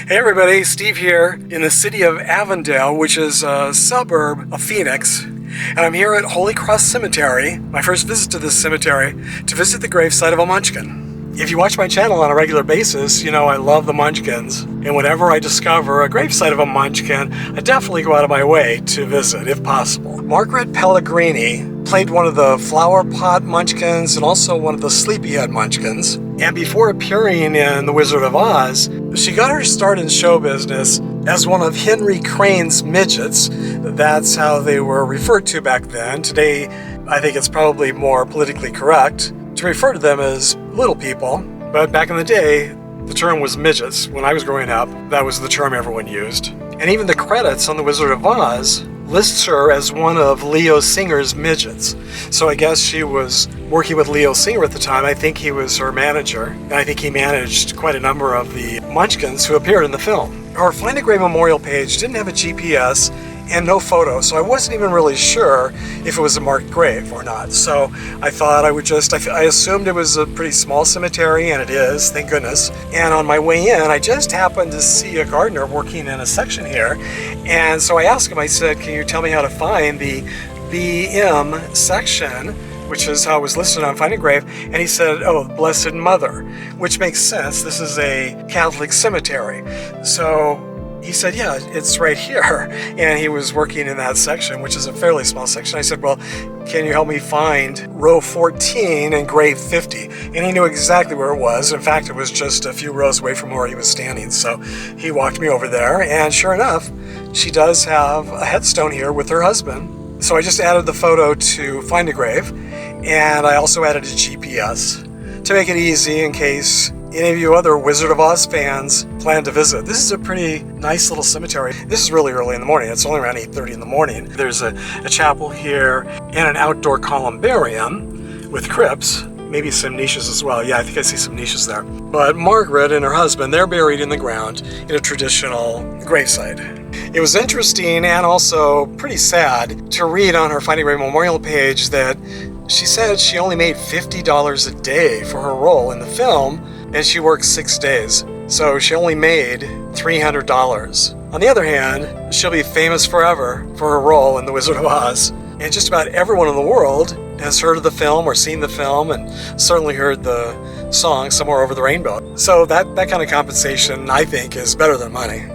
Hey everybody, Steve here in the city of Avondale, which is a suburb of Phoenix. And I'm here at Holy Cross Cemetery, my first visit to this cemetery, to visit the gravesite of a Munchkin. If you watch my channel on a regular basis, you know I love the Munchkins. And whenever I discover a gravesite of a Munchkin, I definitely go out of my way to visit, if possible. Margaret Pelligrini played one of the flower pot Munchkins and also one of the sleepyhead Munchkins. And before appearing in The Wizard of Oz, she got her start in show business as one of Henry Crane's midgets. That's how they were referred to back then. Today, I think it's probably more politically correct to refer to them as little people. But back in the day, the term was midgets. When I was growing up, that was the term everyone used. And even the credits on The Wizard of Oz lists her as one of Leo Singer's midgets. So I guess she was working with Leo Singer at the time. I think he was her manager, and I think he managed quite a number of the Munchkins who appeared in the film. Her Find a Grave memorial page didn't have a GPS and no photo, so I wasn't even really sure if it was a marked grave or not. So I thought I would I assumed it was a pretty small cemetery, and it is, thank goodness. And on my way in, I just happened to see a gardener working in a section here. And so I asked him, I said, can you tell me how to find the BM section, which is how it was listed on Find a Grave? And he said, oh, Blessed Mother, which makes sense. This is a Catholic cemetery. So he said, yeah, it's right here. And he was working in that section, which is a fairly small section. I said, well, can you help me find row 14 and grave 50? And he knew exactly where it was. In fact, it was just a few rows away from where he was standing. So he walked me over there, and sure enough, she does have a headstone here with her husband. So I just added the photo to Find a Grave, and I also added a GPS to make it easy in case any of you other Wizard of Oz fans plan to visit. This is a pretty nice little cemetery. This is really early in the morning. It's only around 8:30 in the morning. There's a chapel here and an outdoor columbarium with crypts, maybe some niches as well. Yeah, I think I see some niches there. But Margaret and her husband, they're buried in the ground in a traditional gravesite. It was interesting and also pretty sad to read on her Find a Grave memorial page that she said she only made $50 a day for her role in the film, and she worked 6 days. So she only made $300. On the other hand, she'll be famous forever for her role in The Wizard of Oz. And just about everyone in the world has heard of the film or seen the film, and certainly heard the song Somewhere Over the Rainbow. So that kind of compensation, I think, is better than money.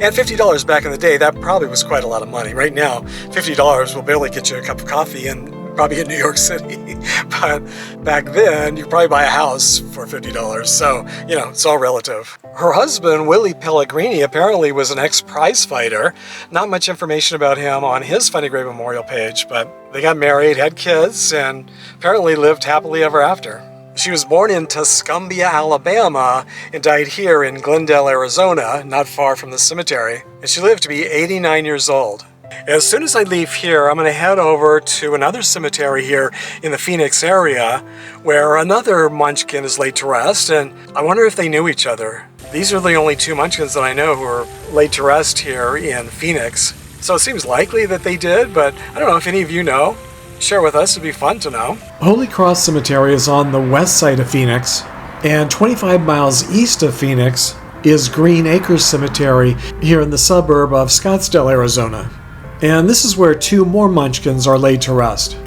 And $50 back in the day, that probably was quite a lot of money. Right now, $50 will barely get you a cup of coffee and probably in New York City. But back then, you could probably buy a house for $50. So, you know, it's all relative. Her husband, Willie Pelligrini, apparently was an ex-prize fighter. Not much information about him on his Find a Grave memorial page, but they got married, had kids, and apparently lived happily ever after. She was born in Tuscumbia, Alabama, and died here in Glendale, Arizona, not far from the cemetery. And she lived to be 89 years old. As soon as I leave here, I'm going to head over to another cemetery here in the Phoenix area where another Munchkin is laid to rest, and I wonder if they knew each other. These are the only two Munchkins that I know who are laid to rest here in Phoenix. So it seems likely that they did, but I don't know if any of you know. Share with us, it'd be fun to know. Holy Cross Cemetery is on the west side of Phoenix, and 25 miles east of Phoenix is Green Acres Cemetery here in the suburb of Scottsdale, Arizona. And this is where two more Munchkins are laid to rest.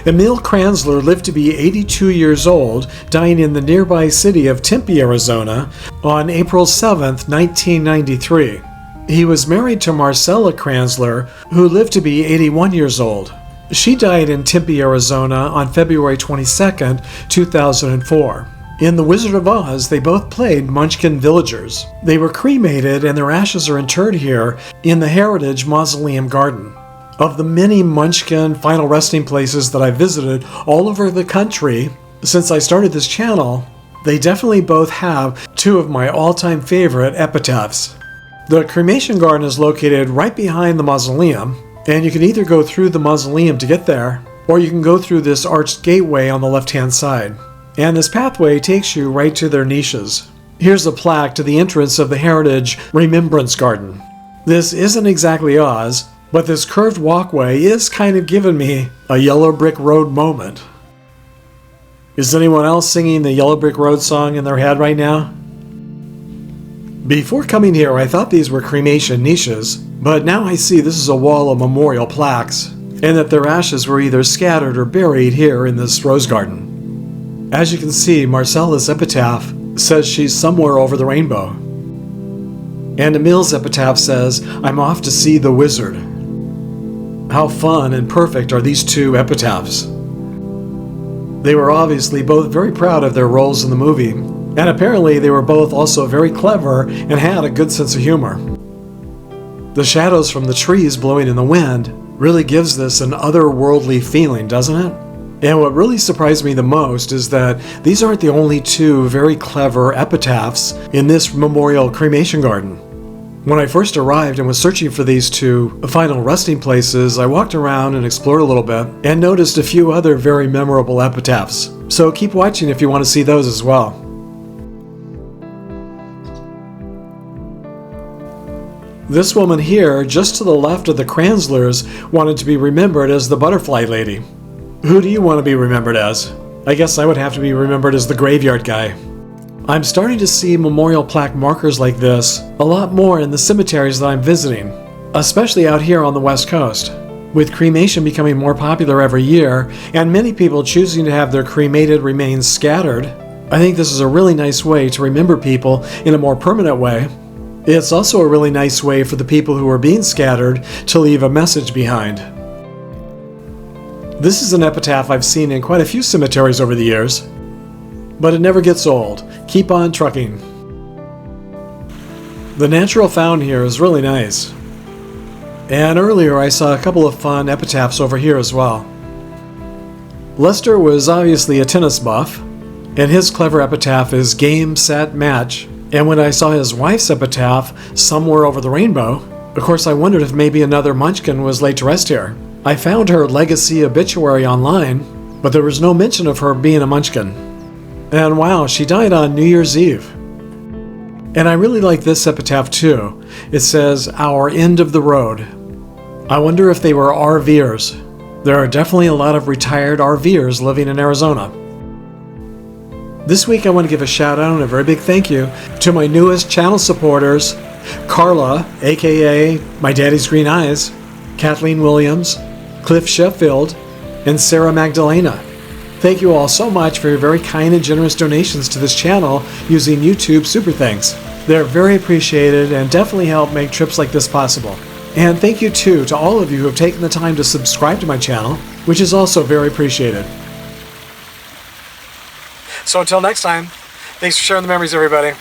Emil Kranzler lived to be 82 years old, dying in the nearby city of Tempe, Arizona, on April 7th, 1993. He was married to Marcella Kranzler, who lived to be 81 years old. She died in Tempe, Arizona on February 22nd, 2004. In The Wizard of Oz, they both played Munchkin villagers. They were cremated and their ashes are interred here in the Heritage Mausoleum Garden. Of the many Munchkin final resting places that I visited all over the country since I started this channel, they definitely both have two of my all-time favorite epitaphs. The cremation garden is located right behind the mausoleum, and you can either go through the mausoleum to get there, or you can go through this arched gateway on the left-hand side. And this pathway takes you right to their niches. Here's a plaque to the entrance of the Heritage Remembrance Garden. This isn't exactly Oz, but this curved walkway is kind of giving me a Yellow Brick Road moment. Is anyone else singing the Yellow Brick Road song in their head right now? Before coming here, I thought these were cremation niches, but now I see this is a wall of memorial plaques, and that their ashes were either scattered or buried here in this rose garden. As you can see, Marcella's epitaph says she's somewhere over the rainbow. And Emil's epitaph says, "I'm off to see the wizard." How fun and perfect are these two epitaphs. They were obviously both very proud of their roles in the movie, and apparently they were both also very clever and had a good sense of humor. The shadows from the trees blowing in the wind really gives this an otherworldly feeling, doesn't it? And what really surprised me the most is that these aren't the only two very clever epitaphs in this memorial cremation garden. When I first arrived and was searching for these two final resting places, I walked around and explored a little bit and noticed a few other very memorable epitaphs. So keep watching if you want to see those as well. This woman here, just to the left of the Kranzlers, wanted to be remembered as the butterfly lady. Who do you want to be remembered as? I guess I would have to be remembered as the graveyard guy. I'm starting to see memorial plaque markers like this a lot more in the cemeteries that I'm visiting, especially out here on the West Coast. With cremation becoming more popular every year, and many people choosing to have their cremated remains scattered, I think this is a really nice way to remember people in a more permanent way. It's also a really nice way for the people who are being scattered to leave a message behind. This is an epitaph I've seen in quite a few cemeteries over the years, but it never gets old. Keep on trucking. The natural found here is really nice. And earlier I saw a couple of fun epitaphs over here as well. Lester was obviously a tennis buff, and his clever epitaph is Game, Set, Match. And when I saw his wife's epitaph, Somewhere Over the Rainbow, of course I wondered if maybe another Munchkin was laid to rest here. I found her legacy obituary online, but there was no mention of her being a Munchkin. And wow, she died on New Year's Eve. And I really like this epitaph too. It says, "Our end of the road." I wonder if they were RVers. There are definitely a lot of retired RVers living in Arizona. This week I want to give a shout out and a very big thank you to my newest channel supporters, Carla, aka My Daddy's Green Eyes, Kathleen Williams, Cliff Sheffield, and Sarah Magdalena. Thank you all so much for your very kind and generous donations to this channel using YouTube Super Thanks. They're very appreciated and definitely help make trips like this possible. And thank you too to all of you who have taken the time to subscribe to my channel, which is also very appreciated. So until next time, thanks for sharing the memories, everybody.